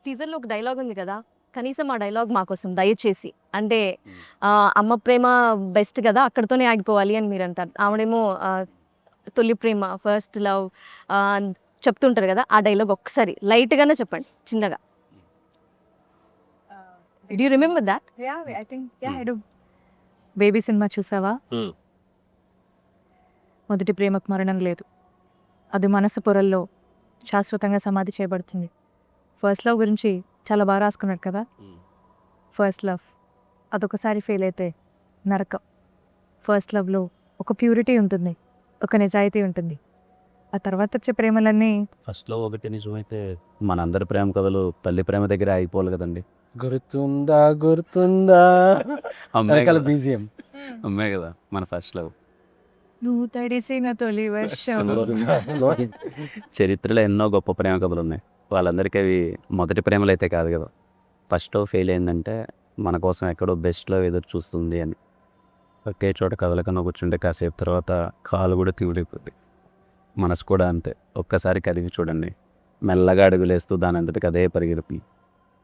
టీజర్లో ఒక డైలాగ్ ఉంది కదా, కనీసం ఆ డైలాగ్ మా కోసం దయచేసి, అంటే అమ్మ ప్రేమ బెస్ట్ కదా, అక్కడితోనే ఆగిపోవాలి అని మీరు అంటారు. ఆవిడేమో తొలి ప్రేమ, ఫస్ట్ లవ్ చెప్తుంటారు కదా, ఆ డైలాగ్ ఒక్కసారి లైట్గానే చెప్పండి చిన్నగా. Do you remember that? I think I do. Baby cinema చూసావా? మొదటి ప్రేమకు మరణం లేదు, అది మనసు పొరల్లో శాశ్వతంగా సమాధి చేయబడుతుంది. ఫస్ట్ లవ్ గురించి చాలా బాగా రాసుకున్నాడు కదా. ఫస్ట్ లవ్ అదొకసారి ఫెయిల్ అయితే నరకం. ఫస్ట్ లవ్లో ఒక ప్యూరిటీ ఉంటుంది, ఒక నిజాయితీ ఉంటుంది. ఆ తర్వాత వచ్చే ప్రేమలన్నీ ఫస్ట్లో ఒకటి నిజమైతే మనందరి ప్రేమ కథలు తల్లి ప్రేమ దగ్గర ఆగిపోవాలి కదండి. గుర్తుందా గుర్తుందా అమ్మాయి వెనకాల కదా, బీజిఎం. అమ్మాయి కదా మన ఫస్ట్ లవ్. నువ్వు తడిసిన తొలి వర్షం. చరిత్రలో ఎన్నో గొప్ప ప్రేమ కథలు ఉన్నాయి. వాళ్ళందరికీ అవి మొదటి ప్రేమలు అయితే కాదు కదా. ఫస్ట్ ఫెయిల్ అయిందంటే మన కోసం ఎక్కడో బెస్ట్లో ఎదురు చూస్తుంది అని. ఒకే చోట కదలకన్నా కూర్చుంటే కాసేపు తర్వాత కాలు కూడా తిరిగిపోతుంది. మనసు కూడా అంతే, ఒక్కసారి కదివి చూడండి, మెల్లగా అడుగులేస్తూ దాని అంతటికి అదే పరిగెత్తి.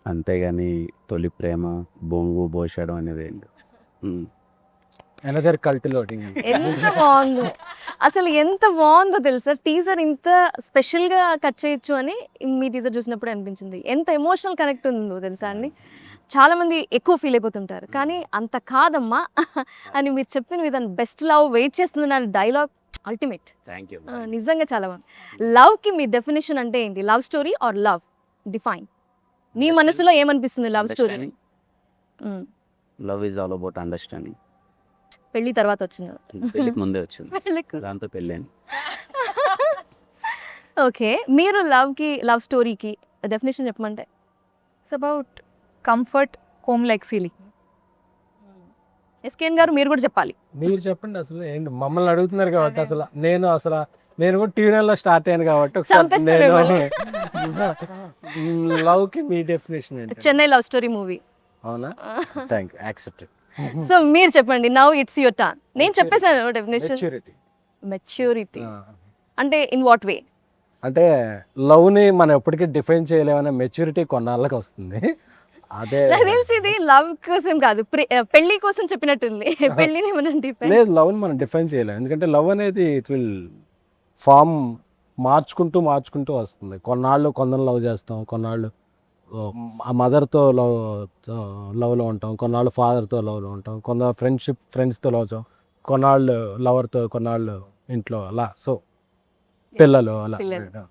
అంతేగాని తొలి ప్రేమ బొంగు బోషాడం అనేది ఏంటి. Another cult loading. ఎంత బాగుందో, అసలు ఎంత బాగుందో తెలుసా. టీజర్ ఇంత స్పెషల్గా కట్ చేయొచ్చు అని మీ టీజర్ చూసినప్పుడు అనిపించింది. ఎంత ఎమోషనల్ కనెక్ట్ ఉందో తెలుసా అండి. చాలామంది ఎక్కువ ఫీల్ అయిపోతుంటారు, కానీ అంత కాదమ్మా అని మీరు చెప్పిన విధానం, బెస్ట్ లవ్ వెయిట్ చేస్తుంది నా డైలాగ్ అల్టిమేట్. Thank you. నిజంగా చాలా బాగుంది. లవ్కి మీ డెఫినేషన్ అంటే ఏంటి? Love story or love? Define. నీ మనసులో ఏమనిపిస్తుంది love story? Love is all about understanding. పెళ్లి తర్వాత వచ్చింది, పెళ్ళికి ముందే వచ్చింది, పెళ్ళికి. దాంతో పెళ్ళాను. ఓకే, మీరు లవ్ స్టోరీకి డెఫినేషన్ చెప్పమంటే? It's about comfort, home like feeling. SKN గారు మీరు కూడా చెప్పాలి. మీరు చెప్పండి అసలు ఏంటి, మమ్మల్ని అడుగుతున్నారు కాబట్టి. నేను కూడా టీవీలో స్టార్ట్ అయ్యాను కాబట్టి ఒకసారి చంపేస్తారు నేను లవ్కి మీ డెఫినేషన్ ఏంటి? Chennai love story movie. అవునా? Thank you, accepted. సో మీరు చెప్పండి, నౌ ఇట్స్ యువర్ టర్న్. నేను చెప్పేసాను డెఫినేషన్. మెచ్యూరిటీ. మెచ్యూరిటీ అంటే ఇన్ వాట్ వే? అంటే లవ్ని మనం ఎప్పటికీ డిఫైన్ చేయలేమనే మెచ్యూరిటీ కొన్నాళ్ళకి వస్తుంది. అదే నాకు తెలిసి ఇది లవ్ కోసం కాదు, పెళ్లి కోసం చెప్పినట్టుంది. పెళ్లిని మనం డిఫైన్ లేదు, లవ్ని మనం డిఫైన్ చేయలేము. ఎందుకంటే లవ్ అనేది ఇట్ విల్ ఫామ్ మార్చుకుంటూ వస్తుంది. కొన్నాళ్ళు కొందరు లవ్ చేస్తాం, కొన్నాళ్ళు ఆ మదర్తో లవ్లో ఉంటాం, కొన్నాళ్ళు ఫాదర్తో లవ్లో ఉంటాం, కొందరు ఫ్రెండ్స్తో లవ్ చేస్తాం, కొన్నాళ్ళు లవర్తో, కొన్నాళ్ళు ఇంట్లో, అలా. సో పిల్లలు అలా. పిల్లలు.